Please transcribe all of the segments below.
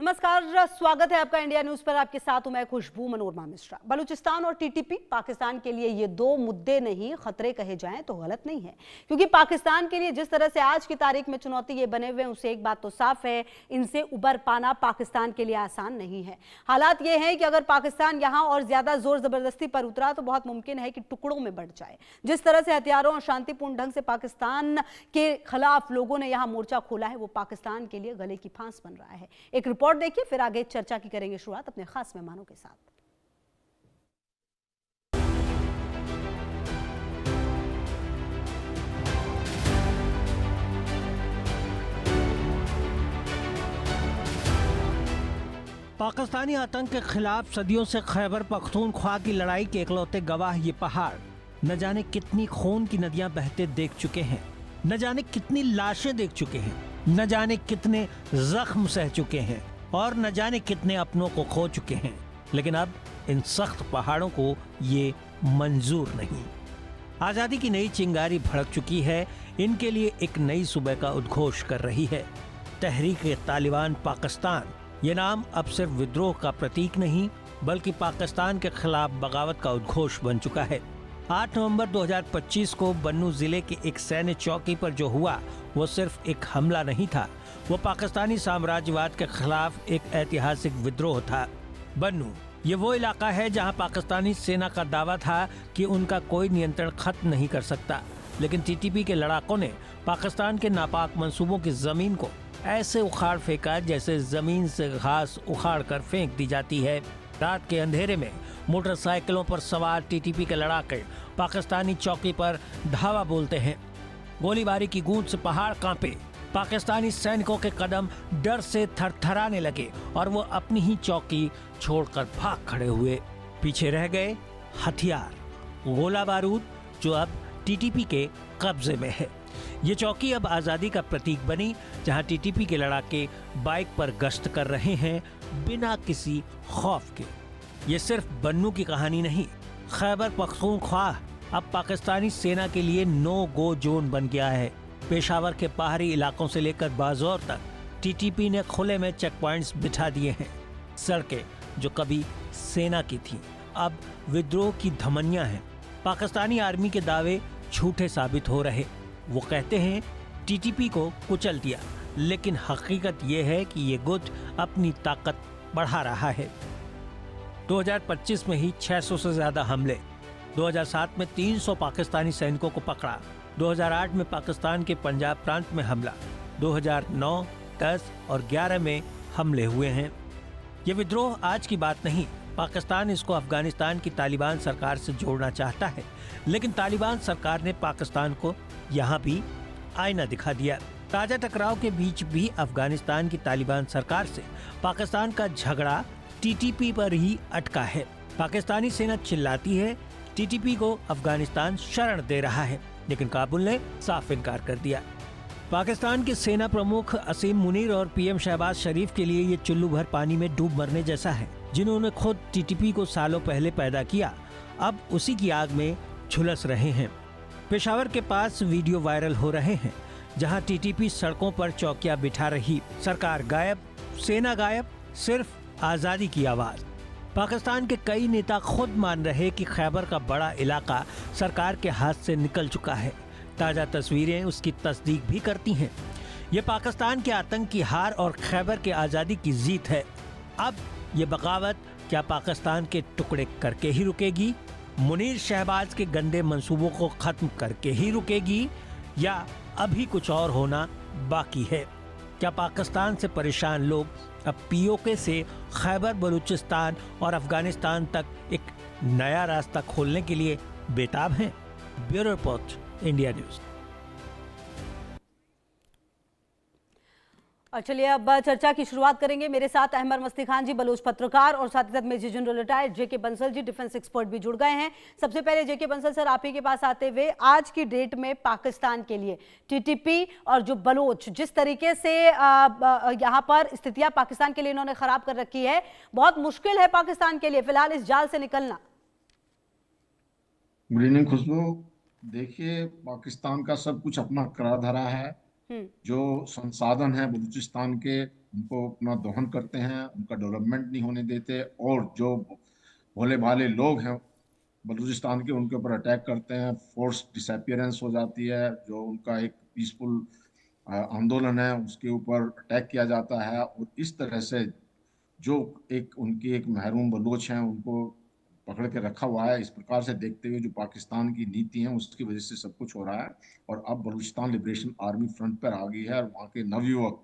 नमस्कार, स्वागत है आपका इंडिया न्यूज पर। आपके साथ हूं मैं खुशबू मनोरमा मिश्रा। बलूचिस्तान और टीटीपी पाकिस्तान के लिए ये दो मुद्दे नहीं, खतरे कहे जाएं तो गलत नहीं है, क्योंकि पाकिस्तान के लिए जिस तरह से आज की तारीख में चुनौती ये बने हुए हैं, उससे एक बात तो साफ है, इनसे उबर पाना पाकिस्तान के लिए आसान नहीं है। हालात ये हैं कि अगर पाकिस्तान यहां और ज्यादा जोर जबरदस्ती पर उतरा तो बहुत मुमकिन है कि टुकड़ों में बढ़ जाए। जिस तरह से हथियारों और शांतिपूर्ण ढंग से पाकिस्तान के खिलाफ लोगों ने यहां मोर्चा खोला है, वो पाकिस्तान के लिए गले की फांस बन रहा है। एक रिपोर्ट देखिए, फिर आगे चर्चा की करेंगे शुरुआत अपने खास मेहमानों के साथ। पाकिस्तानी आतंक के खिलाफ सदियों से खैबर पख्तूनख्वा की लड़ाई के इकलौते गवाह ये पहाड़ न जाने कितनी खून की नदियां बहते देख चुके हैं, न जाने कितनी लाशें देख चुके हैं, न जाने कितने जख्म सह चुके हैं और न जाने कितने अपनों को खो चुके हैं। लेकिन अब इन सख्त पहाड़ों को ये मंजूर नहीं। आजादी की नई चिंगारी भड़क चुकी है, इनके लिए एक नई सुबह का उद्घोष कर रही है तहरीक-ए-तालिबान पाकिस्तान। ये नाम अब सिर्फ विद्रोह का प्रतीक नहीं, बल्कि पाकिस्तान के खिलाफ बगावत का उद्घोष बन चुका है। 8 नवंबर 2025 को बन्नू जिले के एक सैन्य चौकी पर जो हुआ, वो सिर्फ एक हमला नहीं था, वो पाकिस्तानी साम्राज्यवाद के खिलाफ एक ऐतिहासिक विद्रोह था। बन्नू ये वो इलाका है जहां पाकिस्तानी सेना का दावा था कि उनका कोई नियंत्रण खत्म नहीं कर सकता, लेकिन टीटीपी के लड़ाकों ने पाकिस्तान के नापाक मंसूबों की जमीन को ऐसे उखाड़ फेंका जैसे जमीन से घास उखाड़ कर फेंक दी जाती है। रात के अंधेरे में मोटरसाइकिलों पर सवार टीटीपी के लड़ाके पाकिस्तानी चौकी पर धावा बोलते हैं। गोलीबारी की गूंज से पहाड़ कांपे, पाकिस्तानी सैनिकों के कदम डर से थरथराने लगे और वो अपनी ही चौकी छोड़कर भाग खड़े हुए। पीछे रह गए हथियार, गोला बारूद, जो अब टीटीपी के कब्जे में है। ये चौकी अब आजादी का प्रतीक बनी, जहां टीटीपी के लड़ाके बाइक पर गश्त कर रहे हैं बिना किसी खौफ के। ये सिर्फ बन्नू की कहानी नहीं, खैबर पख्तूनख्वा अब पाकिस्तानी सेना के लिए नो गो जोन बन गया है। पेशावर के पहाड़ी इलाकों से लेकर बाजौर तक टीटीपी ने खुले में चेक पॉइंट्स बिठा दिए हैं। सड़कें जो कभी सेना की थीं, अब विद्रोह की धमनियां हैं। पाकिस्तानी आर्मी के दावे झूठे साबित हो रहे। वो कहते हैं टीटीपी को कुचल दिया, लेकिन हकीकत ये है कि ये गुट अपनी ताकत बढ़ा रहा है। 2025 में ही 600 से ज्यादा हमले, 2007 में 300 पाकिस्तानी सैनिकों को पकड़ा, 2008 में पाकिस्तान के पंजाब प्रांत में हमला, 2009, 10 और 11 में हमले हुए हैं। ये विद्रोह आज की बात नहीं। पाकिस्तान इसको अफगानिस्तान की तालिबान सरकार से जोड़ना चाहता है, लेकिन तालिबान सरकार ने पाकिस्तान को यहाँ भी आईना दिखा दिया। ताजा टकराव के बीच भी अफगानिस्तान की तालिबान सरकार से पाकिस्तान का झगड़ा टीटीपी पर ही अटका है। पाकिस्तानी सेना चिल्लाती है टीटीपी को अफगानिस्तान शरण दे रहा है, लेकिन काबुल ने साफ इनकार कर दिया। पाकिस्तान के सेना प्रमुख असीम मुनीर और पीएम शहबाज शरीफ के लिए ये चुल्लू भर पानी में डूब मरने जैसा है। जिन्होंने खुद टीटीपी को सालों पहले पैदा किया, अब उसी की आग में झुलस रहे हैं। पेशावर के पास वीडियो वायरल हो रहे हैं, जहां टीटीपी सड़कों पर चौकियां बिठा रही, सरकार गायब, सेना गायब, सिर्फ आजादी की आवाज। पाकिस्तान के कई नेता खुद मान रहे कि खैबर का बड़ा इलाका सरकार के हाथ से निकल चुका है। ताजा तस्वीरें उसकी तस्दीक भी करती हैं। ये पाकिस्तान के आतंक की हार और खैबर के आजादी की जीत है। अब ये बगावत क्या पाकिस्तान के टुकड़े करके ही रुकेगी, मुनीर शहबाज के गंदे मंसूबों को खत्म करके ही रुकेगी, या अभी कुछ और होना बाकी है? क्या पाकिस्तान से परेशान लोग अब पीओके से खैबर बलूचिस्तान और अफगानिस्तान तक एक नया रास्ता खोलने के लिए बेताब हैं? Bureau report, India news. और चलिए अब चर्चा की शुरुआत करेंगे। मेरे साथ अहमद मस्ती खान जी, बलूच पत्रकार, और साथ ही साथ मेजर जनरल रिटायर्ड जेके बंसल जी, डिफेंस एक्सपर्ट भी जुड़ गए हैं। सबसे पहले जेके बंसल सर, आप ही के पास आते हुए, आज की डेट में पाकिस्तान के लिए टीटीपी और जो बलोच जिस तरीके से यहाँ पर स्थितियां पाकिस्तान के लिए इन्होंने खराब कर रखी है, बहुत मुश्किल है पाकिस्तान के लिए फिलहाल इस जाल से निकलना। गुड इवनिंग खुशबू। देखिए, पाकिस्तान का सब कुछ अपना करा धरा है जो संसाधन है बलूचिस्तान के, उनको अपना दोहन करते हैं, उनका डेवलपमेंट नहीं होने देते, और जो भोले भाले लोग हैं बलूचिस्तान के, उनके ऊपर अटैक करते हैं, फोर्स डिसअपियरेंस हो जाती है, जो उनका एक पीसफुल आंदोलन है उसके ऊपर अटैक किया जाता है। और इस तरह से जो एक उनकी एक महरूम बलोच हैं उनको पकड़ के रखा हुआ है। इस प्रकार से देखते हुए जो पाकिस्तान की नीति है उसकी वजह से सब कुछ हो रहा है। और अब बलूचिस्तान लिबरेशन आर्मी फ्रंट पर आ गई है, और वहाँ के नवयुवक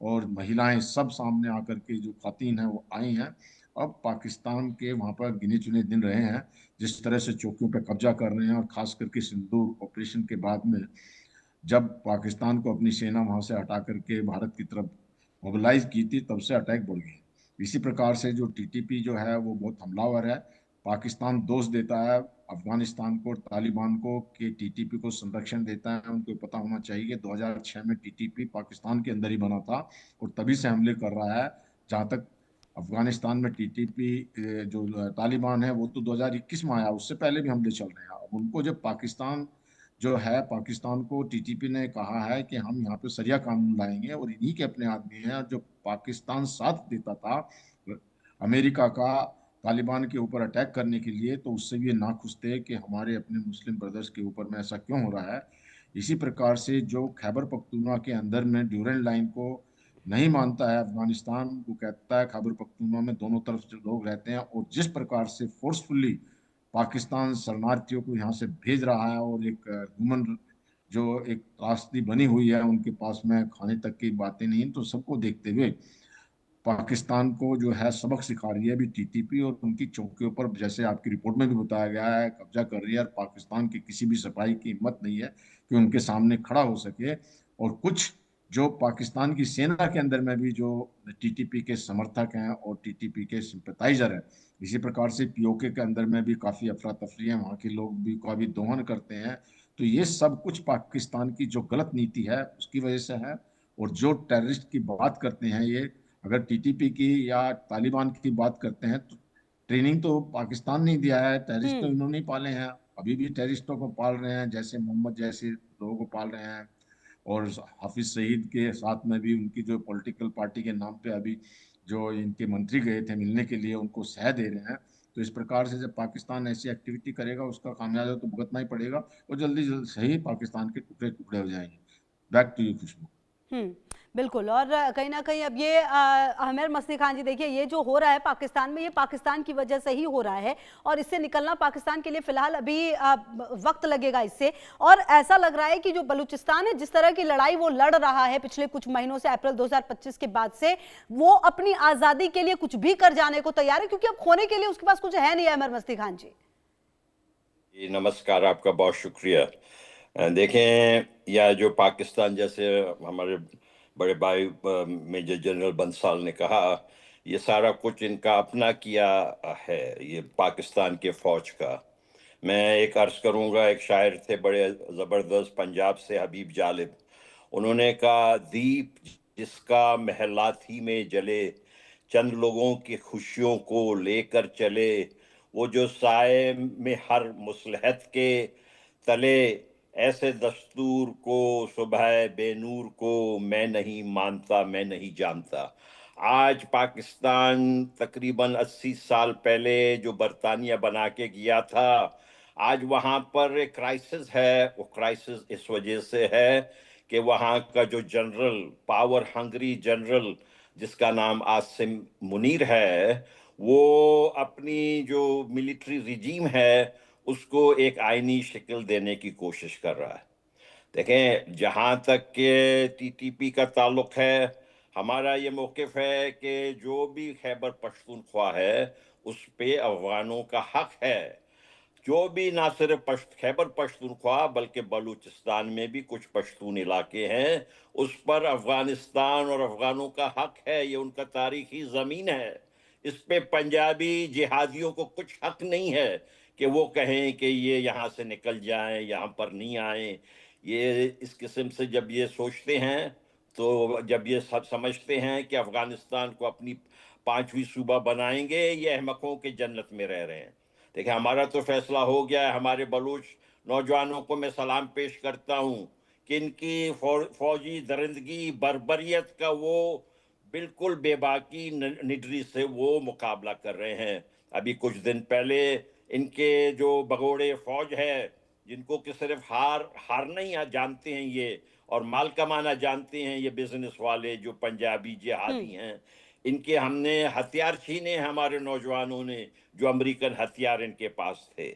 और महिलाएं सब सामने आकर के, जो खातन हैं वो आई हैं। अब पाकिस्तान के वहाँ पर गिने चुने दिन रहे हैं जिस तरह से चौकियों पर कब्जा कर रहे हैं, और खास करके सिंदूर ऑपरेशन के बाद में जब पाकिस्तान को अपनी सेना वहां से हटा करके भारत की तरफ मोबिलाइज की थी, तब से अटैक बढ़ गए। इसी प्रकार से जो टीटीपी जो है वो बहुत हमलावर है। पाकिस्तान दोष देता है अफगानिस्तान को और तालिबान को कि टीटीपी को संरक्षण देता है। उनको पता होना चाहिए कि 2006 में टीटीपी पाकिस्तान के अंदर ही बना था और तभी से हमले कर रहा है। जहाँ तक अफगानिस्तान में टीटीपी जो तालिबान है वो तो 2021 में आया, उससे पहले भी हमले चल रहे हैं। अब उनको जब पाकिस्तान जो है, पाकिस्तान को टीटीपी ने कहा है कि हम यहाँ पे सरिया कानून लाएंगे और इन्हीं के अपने आदमी हैं। जो पाकिस्तान साथ देता था अमेरिका का तालिबान के ऊपर अटैक करने के लिए, तो उससे भी ये नाखुश थे कि हमारे अपने मुस्लिम ब्रदर्स के ऊपर में ऐसा क्यों हो रहा है। इसी प्रकार से जो खैबर पख्तूनख्वा के अंदर में ड्यूरेंट लाइन को नहीं मानता है अफगानिस्तान, वो कहता है खैबर पख्तूनख्वा में दोनों तरफ से लोग रहते हैं, और जिस प्रकार से फोर्सफुली पाकिस्तान शरणार्थियों को यहाँ से भेज रहा है, और एक ह्यूमन जो एक त्रासदी बनी हुई है उनके पास में, खाने तक की बातें नहीं, तो सबको देखते हुए पाकिस्तान को जो है सबक सिखा रही है अभी टीटीपी, और उनकी चौकियों पर जैसे आपकी रिपोर्ट में भी बताया गया है कब्जा कर रही है। और पाकिस्तान की किसी भी सिपाही की हिम्मत नहीं है कि उनके सामने खड़ा हो सके। और कुछ जो पाकिस्तान की सेना के अंदर में भी जो टीटीपी के समर्थक हैं और टीटीपी के सिंपैथाइजर हैं, इसी प्रकार से पीओके के अंदर में भी काफी अफरा तफरी है, वहाँ के लोग भी काफी दोहन करते हैं। तो ये सब कुछ पाकिस्तान की जो गलत नीति है उसकी वजह से है। और जो टेररिस्ट की बात करते हैं, ये अगर टीटीपी की या तालिबान की बात करते हैं, तो ट्रेनिंग तो पाकिस्तान ने दिया है, टेररिस्ट तो इन्होंने ही पाले हैं, अभी भी टेररिस्टों को पाल रहे हैं, जैसे मोहम्मद जैसे लोगों को पाल रहे हैं। और हाफिज सईद के साथ में भी उनकी जो पॉलिटिकल पार्टी के नाम पे अभी जो इनके मंत्री गए थे मिलने के लिए, उनको सह दे रहे हैं। तो इस प्रकार से जब पाकिस्तान ऐसी एक्टिविटी करेगा उसका खामियाजा तो भुगतना ही पड़ेगा, और जल्दी जल्दी सही पाकिस्तान के टुकड़े टुकड़े हो जाएंगे। बैक टू यू खुशबू। बिल्कुल। और कहीं ना कहीं अब ये आमिर मस्ती खान जी, देखिए ये जो हो रहा है पाकिस्तान में, ये पाकिस्तान की वजह से ही हो रहा है, और इससे निकलना पाकिस्तान के लिए फिलहाल अभी वक्त लगेगा इससे। और ऐसा लग रहा है कि जो बलूचिस्तान है, जिस तरह की लड़ाई वो लड़ रहा है पिछले कुछ महीनों से, अप्रैल 2025 के बाद से, वो अपनी आजादी के लिए कुछ भी कर जाने को तैयार है, क्योंकि अब खोने के लिए उसके पास कुछ है नहीं। आमिर मस्ती खान जी, नमस्कार, आपका बहुत शुक्रिया। देखें, या जो पाकिस्तान, जैसे हमारे बड़े भाई मेजर जनरल बंसल ने कहा, ये सारा कुछ इनका अपना किया है, ये पाकिस्तान के फौज का। मैं एक अर्ज करूंगा, एक शायर थे बड़े ज़बरदस्त पंजाब से, हबीब जालिब, उन्होंने कहा, दीप जिसका महलात ही में जले, चंद लोगों की खुशियों को लेकर चले, वो जो साए में हर मुसलहत के तले, ऐसे दस्तूर को सुबह बेनूर को मैं नहीं मानता, मैं नहीं जानता। आज पाकिस्तान तकरीबन 80 साल पहले जो बरतानिया बना के गया था, आज वहाँ पर एक क्राइसिस है। वो क्राइसिस इस वजह से है कि वहाँ का जो जनरल, पावर हंगरी जनरल जिसका नाम आसिम मुनीर है, वो अपनी जो मिलिट्री रिजीम है उसको एक आईनी शक्ल देने की कोशिश कर रहा है। देखें, जहाँ तक के टीटीपी का ताल्लुक है, हमारा ये मौक़िफ़ है कि जो भी खैबर पख्तूनख्वा है उस पे अफ़गानों का हक है। जो भी ना सिर्फ खैबर पख्तूनख्वा बल्कि बलूचिस्तान में भी कुछ पश्तून इलाके हैं, उस पर अफ़गानिस्तान और अफ़गानों का हक है। ये उनका तारीखी ज़मीन है। इस पे पंजाबी जिहादियों को कुछ हक नहीं है कि वो कहें कि ये यहाँ से निकल जाएं, यहाँ पर नहीं आएं। ये इस किस्म से जब ये सोचते हैं, तो जब ये सब समझते हैं कि अफ़गानिस्तान को अपनी 5वीं सूबा बनाएंगे, ये अहमकों के जन्नत में रह रहे हैं। देखिए, हमारा तो फैसला हो गया है। हमारे बलूच नौजवानों को मैं सलाम पेश करता हूँ कि इनकी फौजी दरिंदगी बर्बरियत का वो बिल्कुल बेबाकी निडरी से वो मुकाबला कर रहे हैं। अभी कुछ दिन पहले इनके जो भगोड़े फौज है, जिनको कि सिर्फ हारना ही जानते हैं ये, और माल कमाना जानते हैं ये बिजनेस वाले जो पंजाबी जिहादी हैं, इनके हमने हथियार छीने हमारे नौजवानों ने, जो अमेरिकन हथियार इनके पास थे।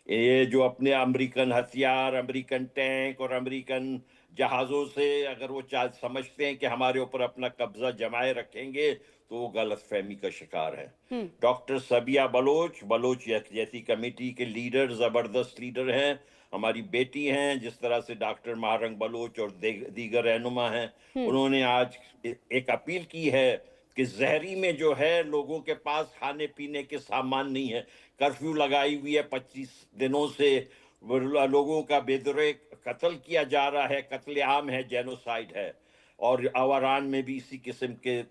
ये जो अपने अमेरिकन हथियार, अमेरिकन टैंक और अमेरिकन जहाज़ों से अगर वो समझते हैं कि हमारे ऊपर अपना कब्जा जमाए रखेंगे, तो वो गलत फहमी का शिकार है। डॉक्टर सबिया बलोच जैसी कमेटी के लीडर, ज़बरदस्त लीडर हैं, हमारी बेटी हैं, जिस तरह से डॉक्टर महारंग बलोच और दीगर रहनुमा हैं, उन्होंने आज एक अपील की है कि जहरी में जो है लोगों के पास खाने पीने के सामान नहीं है। कर्फ्यू लगाई हुई है 25 दिनों से, लोगों का बेदरे कत्ल किया जा रहा है, कत्लेआम है, जेनोसाइड है, और अवारान में भी इसी किस्म के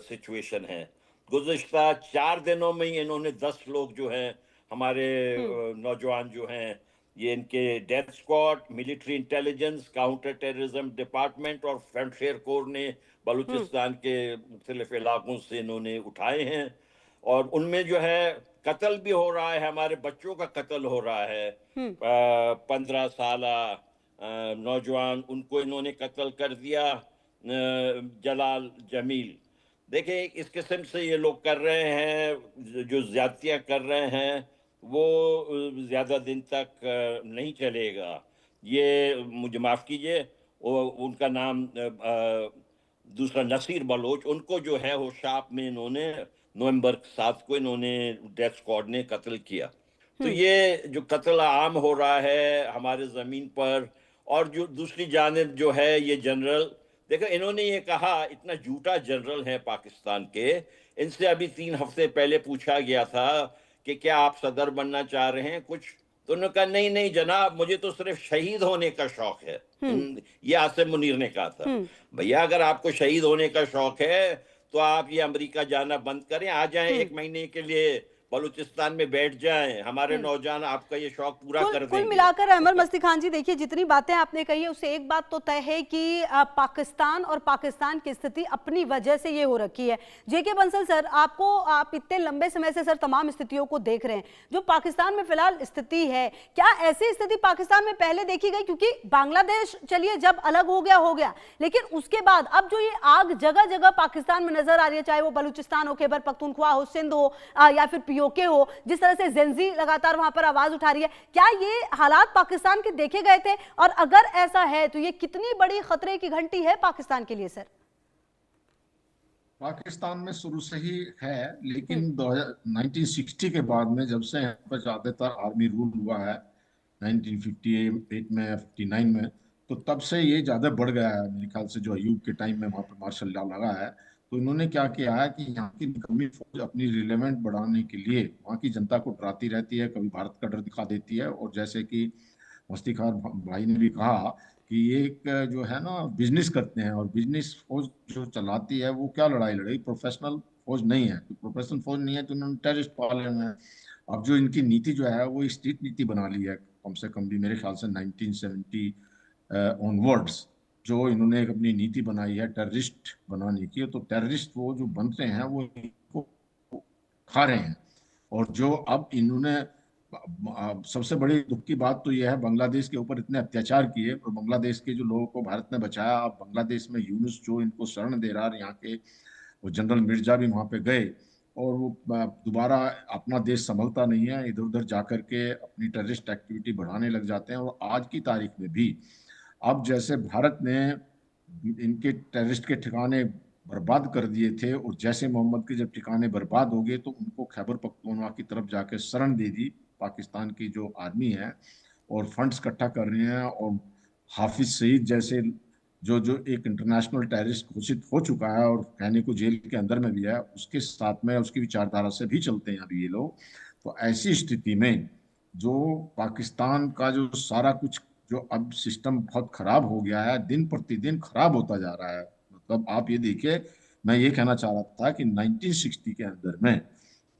सिचुएशन है। गुज़िश्ता 4 दिनों में ही इन्होंने 10 लोग जो हैं हमारे नौजवान जो हैं, ये इनके death squad, military intelligence, counter terrorism department और फ्रंटियर कोर ने बलूचिस्तान के मुख्तलिफ इलाकों से इन्होंने उठाए हैं, और उनमें जो है कत्ल भी हो रहा है, हमारे बच्चों का कत्ल हो रहा है। 15 साल नौजवान, उनको इन्होंने कत्ल कर दिया, जलाल जमील। देखिए इस किस्म से ये लोग कर रहे हैं, जो ज्यादतियाँ कर रहे हैं वो ज़्यादा दिन तक नहीं चलेगा। ये मुझे माफ़ कीजिए, उनका नाम दूसरा नसीर बलोच, उनको जो है वो शाप में इन्होंने नवंबर 7 को इन्होंने डेथ स्क्वाड ने कत्ल किया। तो ये जो कत्ल आम हो रहा है हमारे ज़मीन पर, और जो दूसरी जानिब जो है ये जनरल, देखो इन्होंने ये कहा, इतना झूठा जनरल है पाकिस्तान के, इनसे अभी 3 हफ्ते पहले पूछा गया था कि क्या आप सदर बनना चाह रहे हैं कुछ, तो उन्होंने कहा नहीं नहीं जनाब, मुझे तो सिर्फ शहीद होने का शौक है। ये आसिम मुनीर ने कहा था। भैया अगर आपको शहीद होने का शौक है तो आप ये अमेरिका जाना बंद करें, आ जाएं 1 महीने के लिए बलूचिस्तान में बैठ जाएं, हमारे नौजवान आपका ये शौक पूरा कर देंगे। कुल मिलाकर अहमद मस्ती खान जी, देखिए जितनी बातें आपने कही है उससे एक बात तो तय है कि पाकिस्तान और पाकिस्तान की स्थिति अपनी वजह से ये हो रखी है। जेके बंसल सर, आप इतने लंबे समय से सर तमाम स्थितियों को देख रहे हैं, जो पाकिस्तान में फिलहाल स्थिति है, क्या ऐसी स्थिति पाकिस्तान में पहले देखी गई? क्योंकि बांग्लादेश चलिए जब अलग हो गया, लेकिन उसके बाद अब जो ये आग जगह जगह पाकिस्तान में नजर आ रही है, चाहे वो बलूचिस्तान हो, खैबर पख्तूनख्वा हो, सिंध हो या फिर पीओके हो, जिस तरह से जेंजी लगातार वहां पर आवाज उठा रही है, क्या ये हालात पाकिस्तान के देखे गए थे? और अगर ऐसा है तो ये कितनी बड़ी खतरे की घंटी है पाकिस्तान के लिए सर? पाकिस्तान में शुरू से ही है, लेकिन 1960 के बाद में, जब से यहाँ पर ज्यादातर आर्मी रूल हुआ है 1958 में, 59 में, तो तब से ये ज्यादा बढ़ गया है। मेरे ख्याल से जो अयूब के टाइम में वहाँ पर मार्शल लॉ लगा है, तो इन्होंने क्या किया है कि यहाँ की निकम्मी फौज अपनी रिलेवेंट बढ़ाने के लिए वहाँ की जनता को डराती रहती है, कभी भारत का डर दिखा देती है। और जैसे कि मस्ती खान भाई ने भी कहा कि ये एक जो है ना बिजनेस करते हैं, और बिजनेस फौज जो चलाती है वो क्या लड़ाई लड़ेगी, प्रोफेशनल फौज नहीं है। तो प्रोफेशनल फौज नहीं है तो उन्होंने टेररिस्ट पाले हुए हैं। अब जो इनकी नीति जो है वो स्ट्रीट नीति बना ली है, कम से कम भी मेरे ख्याल से 1970 ऑनवर्ड्स जो इन्होंने एक अपनी नीति बनाई है टेररिस्ट बनाने की। तो टेररिस्ट वो जो बनते हैं वो इनको खा रहे हैं। और जो अब इन्होंने सबसे बड़ी दुख की बात तो यह है, बांग्लादेश के ऊपर इतने अत्याचार किए और बांग्लादेश के जो लोगों को भारत ने बचाया। अब बांग्लादेश में यूनुस जो इनको शरण दे रहा है, यहाँ के वो जनरल मिर्जा भी वहां पे गए, और वो दोबारा अपना देश संभलता नहीं है, इधर उधर जाकर के अपनी टेररिस्ट एक्टिविटी बढ़ाने लग जाते हैं। और आज की तारीख में भी अब जैसे भारत ने इनके टेररिस्ट के ठिकाने बर्बाद कर दिए थे, और जैसे मोहम्मद के जब ठिकाने बर्बाद हो गए तो उनको खैबर पख्तूनख्वा की तरफ जाकर शरण दे दी पाकिस्तान की जो आर्मी है, और फंड्स इकट्ठा कर रहे हैं। और हाफिज सईद जैसे जो जो एक इंटरनेशनल टेररिस्ट घोषित हो चुका है और कहने को जेल के अंदर में भी है, उसके साथ में उसकी विचारधारा से भी चलते हैं अभी ये लोग। तो ऐसी स्थिति में जो पाकिस्तान का जो सारा कुछ जो अब सिस्टम बहुत खराब हो गया है, दिन प्रतिदिन खराब होता जा रहा है। मतलब आप ये देखिए, मैं ये कहना चाह रहा था कि 1960 के अंदर में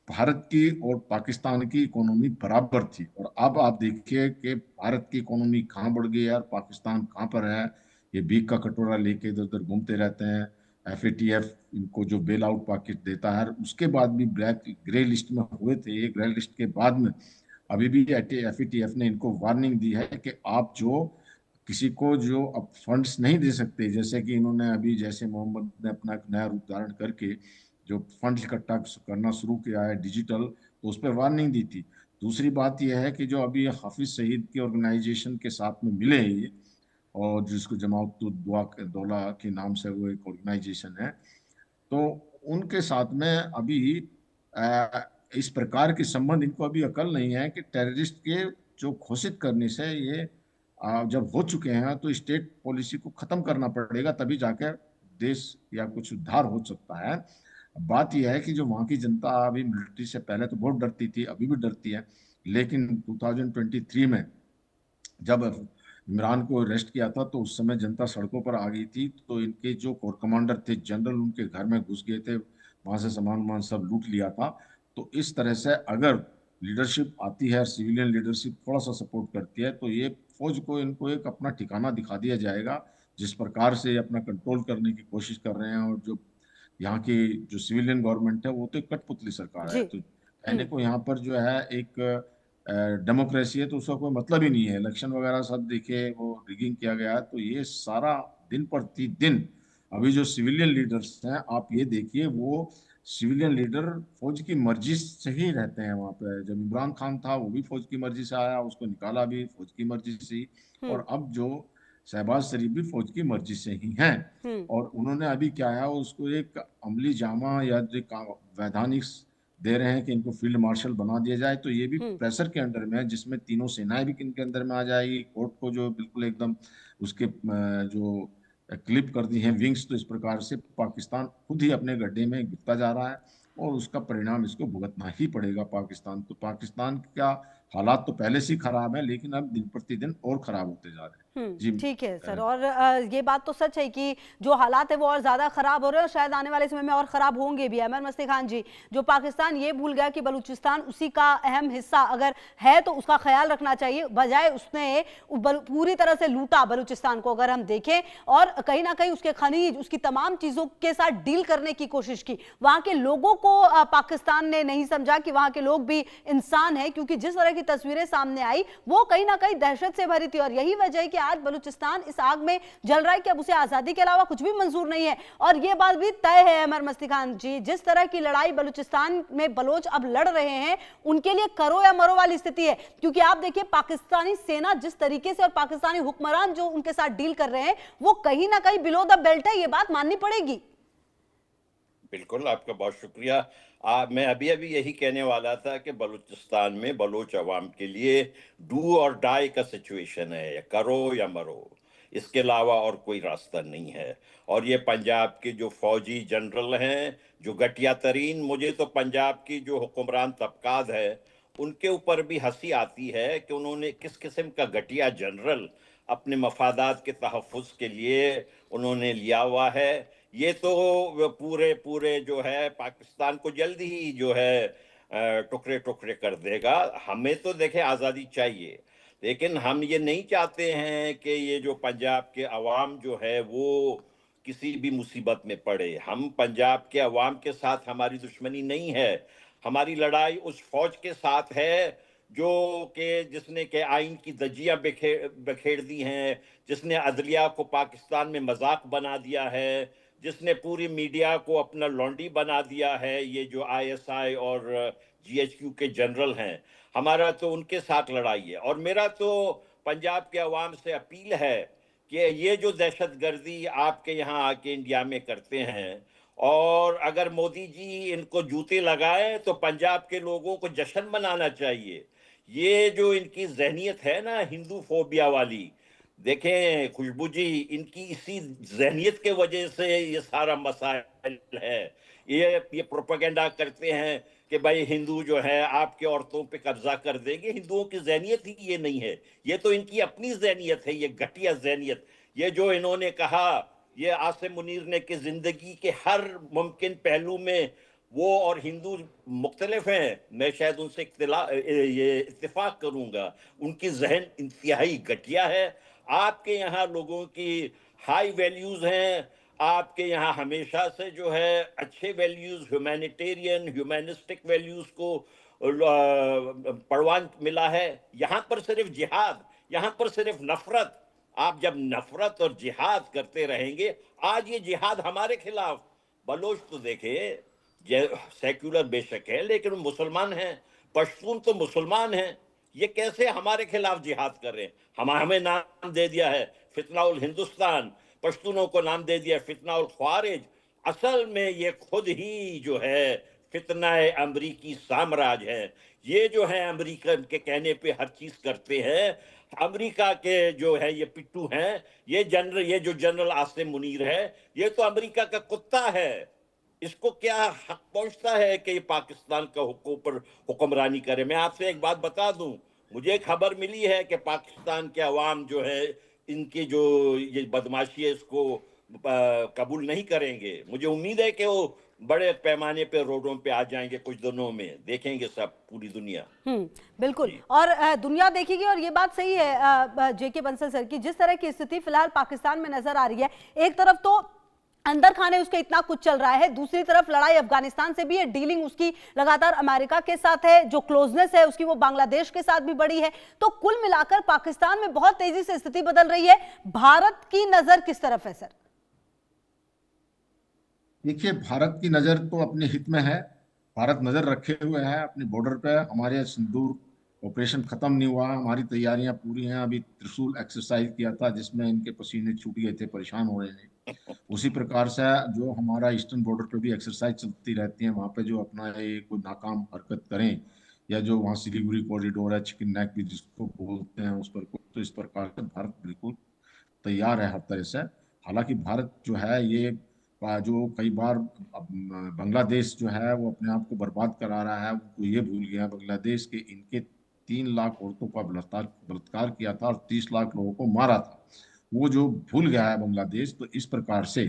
भारत की और पाकिस्तान की इकोनॉमी बराबर थी। और अब आप देखिए कि भारत की इकोनॉमी कहाँ बढ़ गई है और पाकिस्तान कहाँ पर है। ये भीख का कटोरा लेके इधर उधर घूमते रहते हैं। एफएटीएफ इनको जो बेल आउट पैकेज देता है, उसके बाद भी ब्लैक ग्रे लिस्ट में हुए थे। ये ग्रे लिस्ट के बाद में अभी भी एफएटीएफ ने इनको वार्निंग दी है कि आप जो किसी को जो अब फंड्स नहीं दे सकते, जैसे कि इन्होंने अभी जैसे मोहम्मद ने अपना एक नया रूप धारण करके जो फंड इकट्ठा करना शुरू किया है डिजिटल, तो उस पर वार्निंग दी थी। दूसरी बात यह है कि जो अभी हाफिज सईद की ऑर्गेनाइजेशन के साथ में मिले हैं ये, और जिसको जमात दुआ दौला के नाम से वो एक ऑर्गेनाइजेशन है, तो उनके साथ में अभी इस प्रकार के संबंध, इनको अभी अकल नहीं है कि टेररिस्ट के जो घोषित करने से ये जब हो चुके हैं तो स्टेट पॉलिसी को खत्म करना पड़ेगा, तभी जाकर देश या कुछ उद्धार हो सकता है। बात यह है कि जो वहाँ की जनता अभी मिलिट्री से पहले तो बहुत डरती थी, अभी भी डरती है, लेकिन 2023 में जब इमरान को अरेस्ट किया था तो उस समय जनता सड़कों पर आ गई थी। तो इनके जो कोर कमांडर थे जनरल, उनके घर में घुस गए थे, वहां से सामान वामान सब लूट लिया था। तो इस तरह से अगर लीडरशिप आती है, सिविलियन लीडरशिप थोड़ा सा सपोर्ट करती है, तो ये फौज को इनको एक अपना ठिकाना दिखा दिया जाएगा। जिस प्रकार से ये अपना कंट्रोल करने की कोशिश कर रहे हैं, और जो यहाँ की जो सिविलियन गवर्नमेंट है वो तो एक कठपुतली सरकार है। जी। तो कहने को यहाँ पर जो है एक डेमोक्रेसी है, तो उसका कोई मतलब ही नहीं है। इलेक्शन वगैरह सब देखिए वो रिगिंग किया गया है। तो ये सारा दिन प्रतिदिन अभी जो सिविलियन लीडर्स हैं, आप ये देखिए, वो सिविलियन लीडर फौज की मर्जी से ही रहते हैं वहां पे। जब इमरान खान था वो भी फौज की मर्जी से आया, उसको निकाला भी फौज की मर्जी से ही। हम्म। और अब जो शहबाज शरीफ भी फौज की मर्जी से ही हैं। हम्म। और उन्होंने अभी क्या है, उसको एक अमली जामा या एक वैधानिक दे रहे हैं कि इनको फील्ड मार्शल बना दिया जाए। तो ये भी हम्म। प्रेशर के अंडर में है, जिसमें तीनों सेनाएं भी इनके अंदर में आ जाएगी। कोर्ट को जो बिल्कुल एकदम उसके जो क्लिप कर दी है विंग्स, तो इस प्रकार से पाकिस्तान खुद ही अपने गड्ढे में गिरता जा रहा है, और उसका परिणाम इसको भुगतना ही पड़ेगा पाकिस्तान। तो पाकिस्तान का हालात तो पहले से ही खराब है, लेकिन अब दिन प्रतिदिन और खराब होते जा रहे हैं। जी ठीक है सर। और ये बात तो सच है कि जो हालात है वो और ज़्यादा ख़राब हो रहे हैं, और शायद आने वाले समय में और ख़राब होंगे भी। अमर मस्ती खान जी, जो पाकिस्तान ये भूल गया कि बलूचिस्तान उसी का अहम हिस्सा अगर है तो उसका ख्याल रखना चाहिए, बजाय उसने पूरी तरह से लूटा बलूचिस्तान को अगर हम देखें, और कहीं ना कहीं उसके खनिज, उसकी तमाम चीज़ों के साथ डील करने की कोशिश की। वहाँ के लोगों को पाकिस्तान ने नहीं समझा कि वहाँ के लोग भी इंसान हैं, क्योंकि जिस तरह की तस्वीरें सामने आई वो कहीं ना कहीं दहशत से भरी थी। और यही वजह है कि आज बलूचिस्तान इस आग में जल रहा है कि अब उसे आजादी के अलावा कुछ भी मंजूर नहीं है। और यह बात भी तय है अमर मस्ती खान जी, जिस तरह की लड़ाई बलूचिस्तान में बलोच अब लड़ रहे हैं, उनके लिए करो या मरो वाली स्थिति है। क्योंकि आप देखिए पाकिस्तानी सेना जिस तरीके से और पाकिस्तानी हुक्मरान जो उनके साथ डील कर रहे हैं, वो कहीं ना कहीं बिलो द बेल्ट है, ये बात माननी पड़ेगी। बिल्कुल, आपका बहुत शुक्रिया। मैं अभी अभी यही कहने वाला था कि बलूचिस्तान में बलोच अवाम के लिए डू और डाई का सिचुएशन है, या करो या मरो, इसके अलावा और कोई रास्ता नहीं है। और ये पंजाब के जो फौजी जनरल हैं, जो घटिया तरीन, मुझे तो पंजाब की जो हुक्मरान तबकात है उनके ऊपर भी हंसी आती है कि उन्होंने किस किस्म का घटिया जनरल अपने मफादात के तहफ़्फ़ुज़ के लिए उन्होंने लिया हुआ है। ये तो पूरे पूरे जो है पाकिस्तान को जल्दी ही जो है टुकड़े टुकड़े कर देगा। हमें तो देखे आज़ादी चाहिए, लेकिन हम ये नहीं चाहते हैं कि ये जो पंजाब के अवाम जो है वो किसी भी मुसीबत में पड़े। हम पंजाब के अवाम के साथ हमारी दुश्मनी नहीं है, हमारी लड़ाई उस फौज के साथ है जो कि जिसने के आइन की धज्जियां बखेर दी हैं, जिसने अदलिया को पाकिस्तान में मजाक बना दिया है, जिसने पूरी मीडिया को अपना लॉन्डी बना दिया है। ये जो आईएसआई और जीएचक्यू के जनरल हैं, हमारा तो उनके साथ लड़ाई है। और मेरा तो पंजाब के अवाम से अपील है कि ये जो दहशतगर्दी आपके यहाँ आके इंडिया में करते हैं, और अगर मोदी जी इनको जूते लगाए तो पंजाब के लोगों को जश्न मनाना चाहिए। ये जो इनकी जहनियत है ना हिंदू फोबिया वाली, देखें खुशबू जी, इनकी इसी जहनियत के वजह से ये सारा मसाइल है। ये प्रोपेगेंडा करते हैं कि भाई हिंदू जो है आपके औरतों पे कब्जा कर देंगे। हिंदुओं की जहनियत ही ये नहीं है, ये तो इनकी अपनी जहनियत है, ये घटिया जहनियत। ये जो इन्होंने कहा, ये आसिम मुनीर ने कि जिंदगी के हर मुमकिन पहलू में वो और हिंदू मुख्तलिफ हैं, मैं शायद उनसे ये इत्तेफाक करूंगा, उनकी जहन इंतहाई घटिया है। आपके यहाँ लोगों की हाई वैल्यूज हैं, आपके यहाँ हमेशा से जो है अच्छे वैल्यूज, ह्यूमैनिटेरियन ह्यूमैनिस्टिक वैल्यूज को परवान मिला है। यहाँ पर सिर्फ जिहाद, यहाँ पर सिर्फ नफरत। आप जब नफरत और जिहाद करते रहेंगे, आज ये जिहाद हमारे खिलाफ, बलोच तो देखे सेक्युलर बेशक है लेकिन मुसलमान हैं, पश्तून तो मुसलमान हैं, ये कैसे हमारे खिलाफ जिहाद कर रहे हैं? हमें नाम दे दिया है फितनाउल हिंदुस्तान, पश्तूनों को नाम दे दिया फितनाउल ख्वारिज। असल में ये खुद ही जो है फितना अमरीकी साम्राज्य है। ये जो है अमरीका के कहने पे हर चीज करते हैं। अमरीका के जो है ये पिट्टू हैं, ये जो जनरल आसिम मुनीर है, ये तो अमरीका का कुत्ता है। इसको क्या हक पहुंचता है कि ये पाकिस्तान का ऊपर हुक्मरानी करे? मैं आपसे एक बात बता दूं, मुझे खबर मिली है कि पाकिस्तान के अवाम जो है इनकी जो ये बदमाशी है इसको कबूल नहीं करेंगे। मुझे उम्मीद है कि वो बड़े पैमाने पे रोडों पे आ जाएंगे कुछ दिनों में, देखेंगे सब पूरी दुनिया। बिल्कुल, और दुनिया देखेगी। और ये बात सही है जेके बंसल सर की, जिस तरह की स्थिति फिलहाल पाकिस्तान में नजर आ रही है, एक तरफ तो अंदर खाने उसके इतना कुछ चल रहा है, दूसरी तरफ लड़ाई अफगानिस्तान से भी है, डीलिंग उसकी लगातार अमेरिका के साथ है, जो क्लोजनेस है उसकी वो बांग्लादेश के साथ भी बढ़ी है। तो कुल मिलाकर पाकिस्तान में बहुत तेजी से स्थिति बदल रही है। भारत की नजर किस तरफ है सर? देखिए, भारत की नज़र तो अपने हित में है। भारत नज़र रखे हुए है अपने बॉर्डर पे। हमारे सिंदूर ऑपरेशन खत्म नहीं हुआ, हमारी तैयारियां पूरी हैं। अभी त्रिशूल एक्सरसाइज किया था जिसमें इनके पसीने छूट गए थे, परेशान हो रहे थे। उसी प्रकार से जो हमारा ईस्टर्न बॉर्डर पे भी एक्सरसाइज चलती रहती है, वहाँ पे जो अपना ये कोई नाकाम हरकत करें, या जो वहाँ सिलीगुड़ी कॉरिडोर है, चिकन नेक भी जिसको बोलते हैं, उस पर तो इस प्रकार से भारत बिल्कुल तैयार है हर तरह से। हालांकि भारत जो है ये जो कई बार बांग्लादेश जो है वो अपने आप को बर्बाद करा रहा है, वो ये भूल गया बांग्लादेश के इनके 3 लाख औरतों का बलात्कार किया था और 30 लाख लोगों को मारा था, वो जो भूल गया है बांग्लादेश। तो इस प्रकार से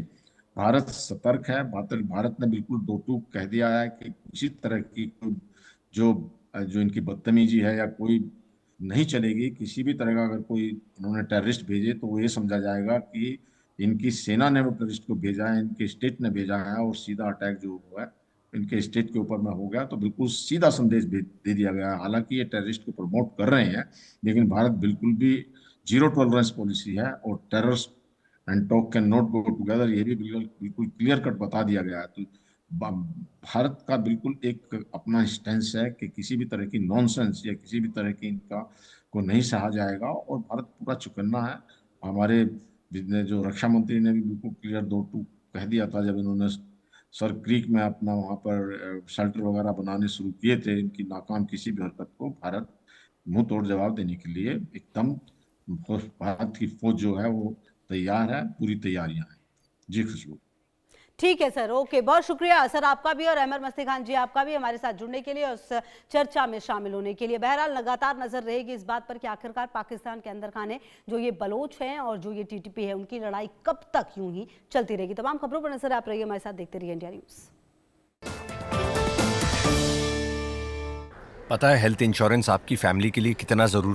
भारत सतर्क है। भारत ने बिल्कुल दो टूक कह दिया है कि किसी तरह की जो जो इनकी बदतमीजी है या कोई नहीं चलेगी। किसी भी तरह का अगर कोई उन्होंने टेररिस्ट भेजे तो वो ये समझा जाएगा कि इनकी सेना ने वो टेररिस्ट को भेजा है, इनके स्टेट ने भेजा है, और सीधा अटैक जो हुआ है इनके स्टेट के ऊपर में हो गया। तो बिल्कुल सीधा संदेश दे दिया गया है। हालांकि ये टेररिस्ट को प्रमोट कर रहे हैं, लेकिन भारत बिल्कुल भी जीरो टॉलरेंस पॉलिसी है, और terrorist and talk can not go together, ये भी बिल्कुल क्लियर कट बता दिया गया है। तो भारत का बिल्कुल एक अपना स्टैंस है कि किसी भी तरह की नॉनसेंस या किसी भी तरह की इनका को नहीं सहा जाएगा, और भारत पूरा चुकन्ना है। हमारे जो रक्षा मंत्री ने भी बिल्कुल क्लियर दो टूक कह दिया था जब इन्होंने सर क्रीक में अपना वहाँ पर शेल्टर वगैरह बनाने शुरू किए थे, इनकी नाकाम किसी भी हरकत को भारत मुंह तोड़ जवाब देने के लिए एकदम, भारत की फौज जो है वो तैयार है, पूरी तैयारियां हैं। जी खुशबू। ठीक है सर, ओके, बहुत शुक्रिया सर आपका भी, और अहमद मस्ती खान जी आपका भी हमारे साथ जुड़ने के लिए और उस चर्चा में शामिल होने के लिए। बहरहाल लगातार नजर रहेगी इस बात पर कि आखिरकार पाकिस्तान के अंदर खाने जो ये बलोच हैं और जो ये टीटीपी है, उनकी लड़ाई कब तक यूं ही चलती रहेगी। तमाम खबरों पर नजर आप रहिए हमारे साथ, देखते रहिए इंडिया न्यूज। पता है हेल्थ इंश्योरेंस आपकी फैमिली के लिए कितना जरूरी